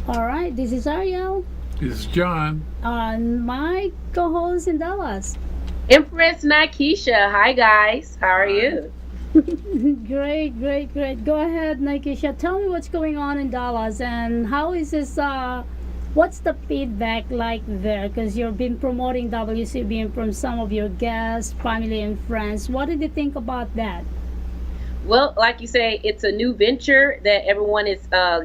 All right, this is Arielle, This is John. my co-host in Dallas. Empress Nikesha. Hi guys. How are Hi. you? Great, great, great. Go ahead, Nikisha. Tell me what's going on in Dallas and how is this? What's the feedback like there? Because you've been promoting WCBM from some of your guests, family, and friends. What did you think about that? Well, like you say, it's a new venture that everyone is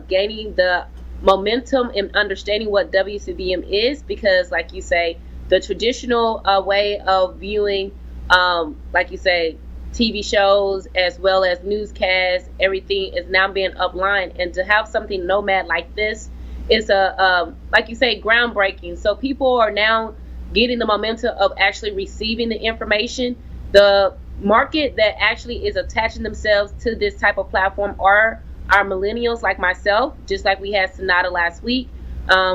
gaining the momentum and understanding what WCBM is because, like you say, the traditional way of viewing, like you say, TV shows as well as newscasts, everything is now being uplined. And to have something nomad like this is like you say, groundbreaking. So people are now getting the momentum of actually receiving the information. The market that actually is attaching themselves to this type of platform are our millennials like myself, just like we had Sonata last week.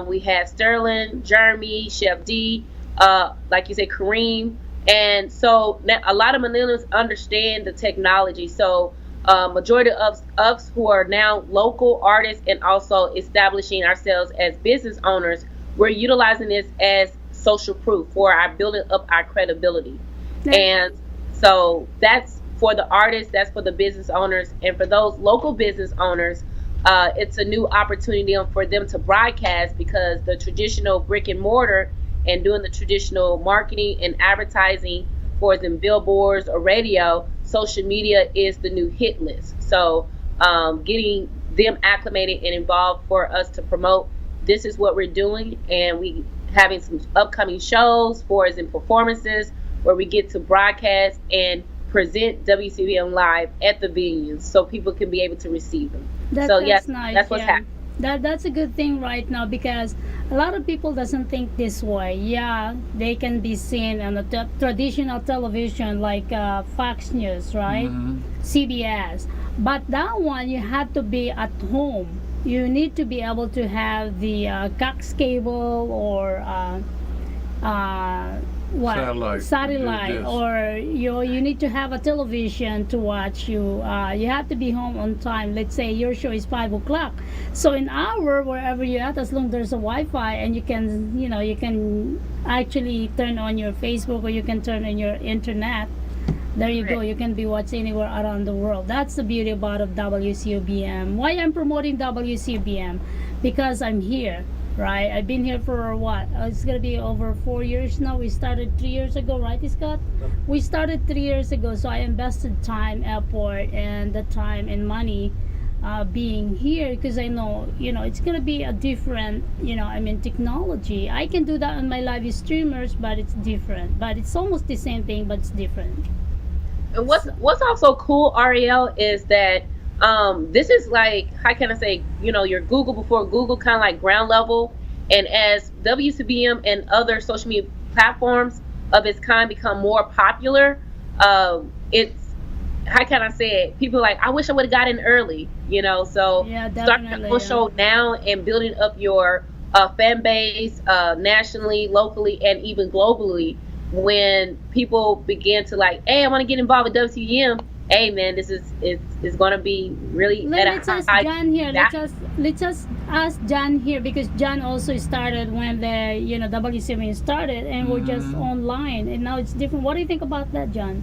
We had Sterling, Jeremy, Chef D, like you said, Kareem. And so now a lot of millennials understand the technology. So majority of us who are now local artists and also establishing ourselves as business owners, we're utilizing this as social proof for our building up our credibility. That, And so that's for the artists, that's for the business owners, and for those local business owners, it's a new opportunity for them to broadcast because the traditional brick and mortar and doing the traditional marketing and advertising for them billboards or radio, social media is the new hit list. So getting them acclimated and involved for us to promote this is what we're doing, and we having some upcoming shows for us in performances where we get to broadcast and present WCBM live at the venues so people can be able to receive them. So that's yes, nice. that's what's Yeah. happening. That's a good thing right now because a lot of people doesn't think this way. Yeah, they can be seen on the traditional television like Fox News, right? Mm-hmm. CBS. But that one you have to be at home. You need to be able to have the coax cable or uh, what Satellite. satellite, This. or you need to have a television to watch. You have to be home on time. Let's say your show is 5 o'clock, so in hour wherever you're at, as long there's a Wi-Fi and you can actually turn on your Facebook or you can turn on your internet. There you go. Correct. You can be watched anywhere around the world. That's the beauty about of WCOBM. Why I'm promoting WCOBM? Because I'm here, right? I've been here for what? It's gonna be over 4 years now. We started 3 years ago, right, Scott? We started 3 years ago, so I invested time, effort, and the time and money being here because I know it's gonna be a different I mean technology. I can do that on my live streamers, but it's different. But it's almost the same thing, but it's different. And So, what's also cool, Ariel, is that this is like how can I say, your Google before Google, kind of like ground level. And as WCBM and other social media platforms of its kind become more popular, it's how can I say it? People are like, I wish I would have got in early, So yeah, starting your definitely. own Yeah. show now and building up your fan base nationally, locally, and even globally. When people begin to like, hey, I want to get involved with WCM. Hey, man, this is going to be really at Let's a ask high John here. value. Let's just ask John here because John also started when the WCM started, and we're just Mm-hmm. online, and now it's different. What do you think about that, John?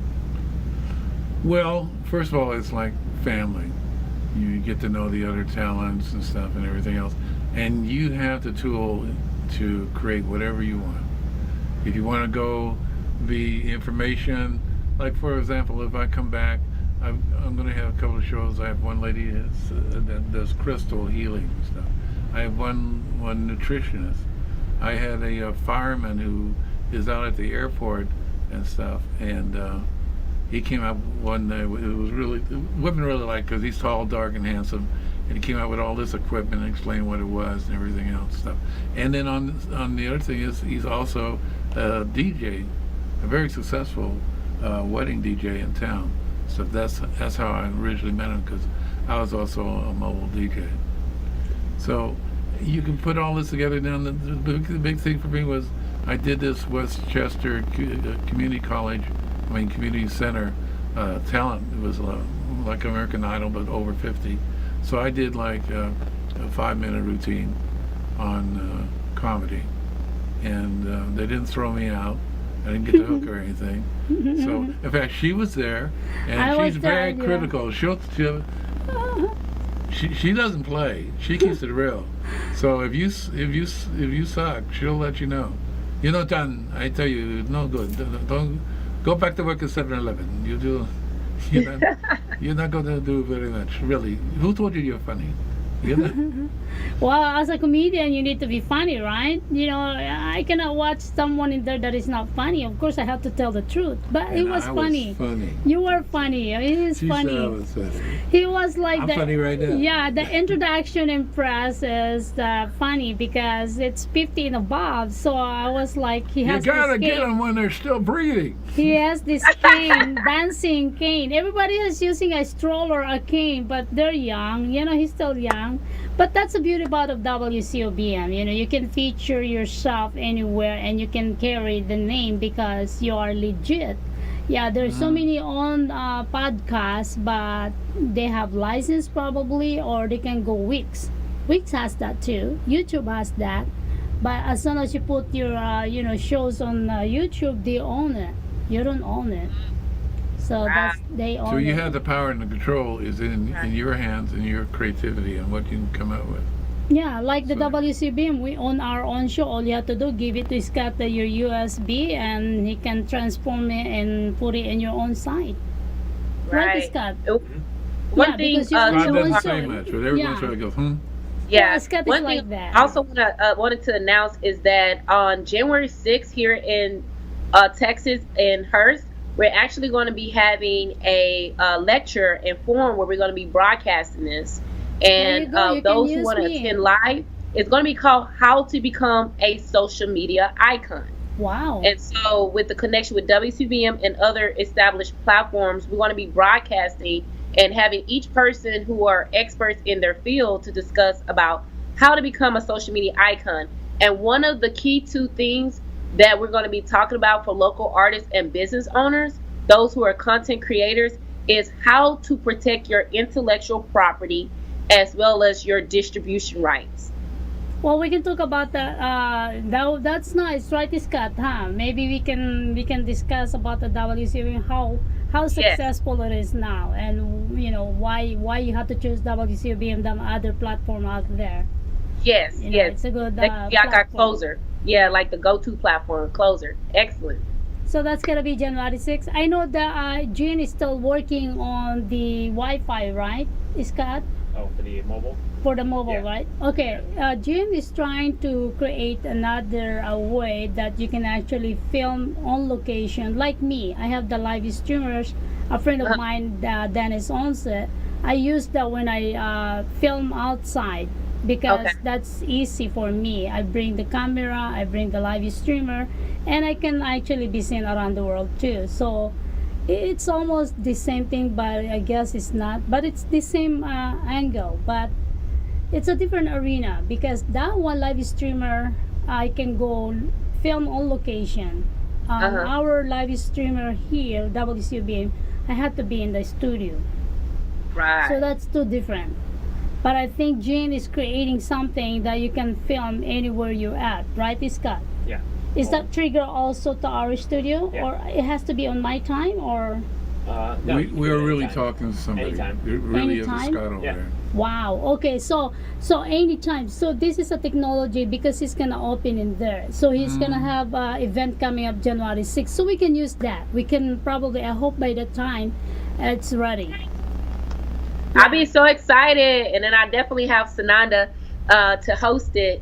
Well, first of all, it's like family. You get to know the other talents and stuff and everything else. And you have the tool to create whatever you want. If you want to go the information, like for example, if I come back, I'm going to have a couple of shows. I have one lady that does crystal healing and stuff. I have one nutritionist. I had a fireman who is out at the airport and stuff, and he came out one day. It was really women really like because he's tall, dark, and handsome, and he came out with all this equipment and explained what it was and everything else stuff. And then on the other thing is he's also a DJ, a very successful wedding DJ in town. So that's how I originally met him because I was also a mobile DJ. So you can put all this together. Now the big thing for me was I did this Westchester Community College, Community Center talent. It was like American Idol, but over 50. So I did like a 5-minute routine on comedy, and they didn't throw me out. I didn't get the hook or anything. So, in fact, she was there, and I she's was very there, yeah. critical. She doesn't play. She keeps it real. So if you suck, she'll let you know. You're not done. I tell you, no good. Don't go back to work at 7-Eleven. You're not going to do very much. Really. Who told you you're funny? You're not. Well, as a comedian, you need to be funny, right? You know, I cannot watch someone in there that is not funny. Of course, I have to tell the truth. But it And was I funny. Was funny. You were funny. It is She funny. said I was funny. He was like I'm the funny right now. yeah. The introduction in press is funny because it's 50 and above. So I was like, he You has gotta this get cane. them when they're still breathing. He has this cane, dancing cane. Everybody is using a stroller, a cane, but they're young. You know, he's still young. But that's the beauty about of WCOBM. You know, you can feature yourself anywhere and you can carry the name because you are legit. Yeah, there's so many on podcasts, but they have license probably, or they can go Wix. Wix has that too. YouTube has that. But as soon as you put your shows on YouTube, they own it. You don't own it. So that's they own So you it. have the power and the control is in your hands and your creativity and what you can come out with. Yeah, like the So- WCBM, we own our own show. All you have to do, give it to Scott your USB, and he can transform it and put it in your own site. Right, Scott? One Yeah, thing, because you own God your own doesn't show. say much, but every Yeah. once in a while I go, Yeah, Scott is one like thing that. I also wanted to announce is that on January 6th here in Texas in Hearst, we're actually going to be having a lecture and forum where we're going to be broadcasting this. There you And go, you can those who use want to me. attend live, it's going to be called How to Become a Social Media Icon. Wow. And so with the connection with WCBM and other established platforms, we're going to be broadcasting and having each person who are experts in their field to discuss about how to become a social media icon. And one of the key two things that we're going to be talking about for local artists and business owners, those who are content creators, is how to protect your intellectual property as well as your distribution rights. Well, we can talk about that. That's nice, right, Scott? Huh? Maybe we can discuss about the WCBM, how successful it is now, and you know why you have to choose WCBM than other platform out there. Yes, You know, yes. it's a good Like our platform. Closer. Yeah, like the go-to platform, Closer. Excellent. So that's gonna be January 6th. I know that Jean is still working on the Wi-Fi, right, Scott? Oh, for the mobile? For the mobile, Yeah. right? Okay. Jim is trying to create another way that you can actually film on location. Like me, I have the live streamers. A friend of mine, Dennis, owns it. I use that when I film outside because Okay. that's easy for me. I bring the camera, I bring the live streamer, and I can actually be seen around the world too. So it's almost the same thing, but I guess it's not. But it's the same angle, but it's a different arena because that one live streamer I can go film on location. Our live streamer here, WCBM, I had to be in the studio, Right. so that's two different. But I think Jane is creating something that you can film anywhere you're at, right, Scott? Yeah. Is that trigger also to our studio, Yeah. or it has to be on my time, or? No, we you can do are it really anytime. talking to somebody. Anytime. It really is a Anytime? Scott over Yeah. there. Wow. Okay. So anytime. So this is a technology because he's gonna open in there. So he's gonna have event coming up January 6th. So we can use that. We can probably. I hope by that time, it's ready. I'll be so excited, and then I definitely have Sananda to host it,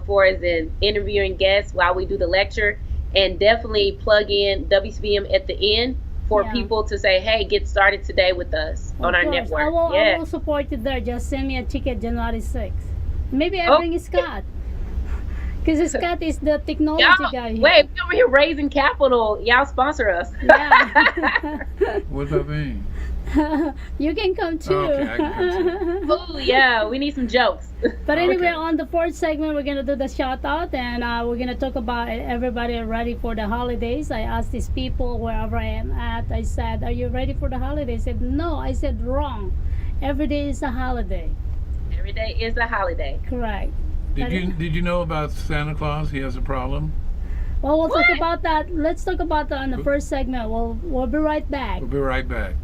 for as an interviewing guest while we do the lecture, and definitely plug in WCBM at the end for Yeah. people to say, hey, get started today with us on our Of course. network. I will support you there. Just send me a ticket January 6th. Maybe I Oh. bring Scott. Because Scott is the technology Y'all, guy here. wait, we over here raising capital. Y'all sponsor us. Yeah. What about me? You can come too. Okay, I can come Ooh, yeah, we need some jokes. But anyway, Okay. on the fourth segment, we're gonna do the shout out, and we're gonna talk about everybody ready for the holidays. I asked these people wherever I am at. I said, "Are you ready for the holidays?" They said, "No." I said, "Wrong. Every day is a holiday." Every day is a holiday. Correct. Did you know about Santa Claus? He has a problem. Well, we'll talk What? about that. Let's talk about that in the first segment. We'll be right back. We'll be right back.